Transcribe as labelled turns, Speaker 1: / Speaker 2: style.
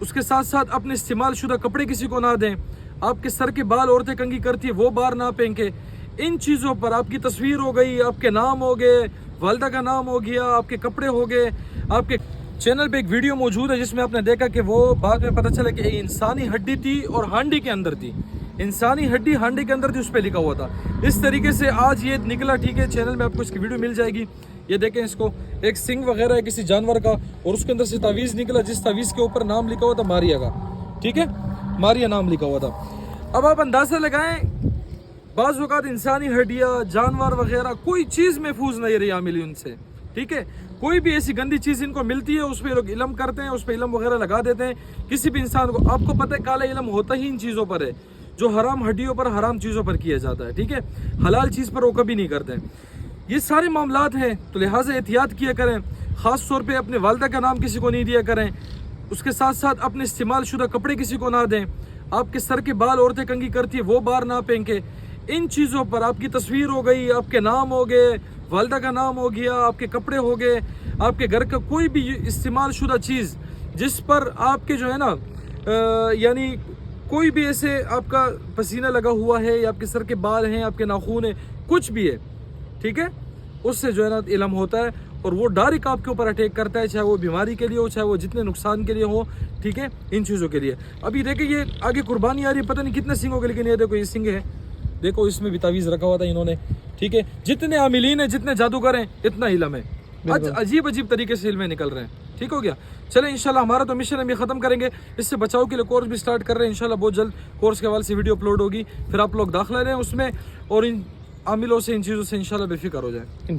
Speaker 1: اس کے ساتھ ساتھ اپنے استعمال شدہ کپڑے کسی کو نہ دیں، آپ کے سر کے بال عورتیں کنگھی کرتی ہے وہ بار نہ پھینکیں، ان چیزوں پر آپ کی تصویر ہو گئی، آپ کے نام ہو گئے، والدہ کا نام ہو گیا، آپ کے کپڑے ہو گئے، آپ کے چینل پہ ایک ویڈیو موجود ہے جس میں آپ نے دیکھا کہ وہ بعد میں پتہ چلا کہ انسانی ہڈی تھی اور ہانڈی کے اندر تھی، انسانی ہڈی ہانڈی کے اندر تھی، اس پہ لکھا ہوا تھا۔ اس طریقے سے آج یہ نکلا، ٹھیک ہے، چینل میں آپ کو اس کی ویڈیو مل جائے گی، یہ دیکھیں اس کو، ایک سنگ وغیرہ ہے کسی جانور کا، اور اس کے اندر سے تعویذ نکلا جس تعویذ کے اوپر نام لکھا ہوا تھا ماریا کا، ٹھیک ہے، ماریا نام لکھا ہوا تھا۔ اب آپ اندازہ لگائیں، بعض اوقات انسانی ہڈیاں، جانور وغیرہ کوئی چیز محفوظ نہیں رہی ملی ان سے، ٹھیک ہے، کوئی بھی ایسی گندی چیز ان کو ملتی ہے اس پہ لوگ علم کرتے ہیں، اس پہ علم وغیرہ لگا دیتے ہیں کسی بھی انسان کو۔ آپ کو پتہ ہے کالا علم ہوتا ہی ان چیزوں پر ہے، جو حرام ہڈیوں پر، حرام چیزوں پر کیا جاتا ہے، ٹھیک ہے، حلال چیز پر وہ کبھی نہیں کرتے۔ یہ سارے معاملات ہیں، تو لہٰذا احتیاط کیا کریں، خاص طور پہ اپنے والدہ کا نام کسی کو نہیں دیا کریں، اس کے ساتھ ساتھ اپنے استعمال شدہ کپڑے کسی کو نہ دیں، آپ کے سر کے بال عورتیں کنگھی کرتی ہے وہ بار نہ پھینکیں، ان چیزوں پر آپ کی تصویر ہو گئی، آپ کے نام ہو گئے، والدہ کا نام ہو گیا، آپ کے کپڑے ہو گئے، آپ کے گھر کا کوئی بھی استعمال شدہ چیز جس پر آپ کے جو ہے نا یعنی کوئی بھی ایسے آپ کا پسینہ لگا ہوا ہے، یا آپ کے سر کے بال ہیں، آپ کے ناخون ہیں، کچھ بھی ہے، ٹھیک ہے، اس سے جو ہے نا علم ہوتا ہے، اور وہ ڈائریکٹ آپ کے اوپر اٹیک کرتا ہے، چاہے وہ بیماری کے لیے ہو، چاہے وہ جتنے نقصان کے لیے ہو، ٹھیک ہے، ان چیزوں کے لیے۔ ابھی دیکھیں یہ آگے قربانی آ رہی ہے، پتہ نہیں کتنے سنگوں کے، لیکن یہ دیکھو یہ سنگ ہے، دیکھو اس میں بھی تعویذ رکھا ہوا تھا انہوں نے، ٹھیک ہے، جتنے عاملین ہیں، جتنے جادوگر ہیں، اتنا علم ہے، عجیب عجیب طریقے سے علمیں نکل رہے ہیں، ٹھیک ہو گیا۔ چلیں انشاءاللہ ہمارا تو مشن ہم یہ ختم کریں گے، اس سے بچاؤ کے لیے کورس بھی سٹارٹ کر رہے ہیں انشاءاللہ، بہت جلد کورس کے حوالے سے ویڈیو اپلوڈ ہوگی، پھر آپ لوگ داخلہ لیں اس میں، اور ان عاملوں سے، ان چیزوں سے انشاءاللہ بے فکر ہو جائیں۔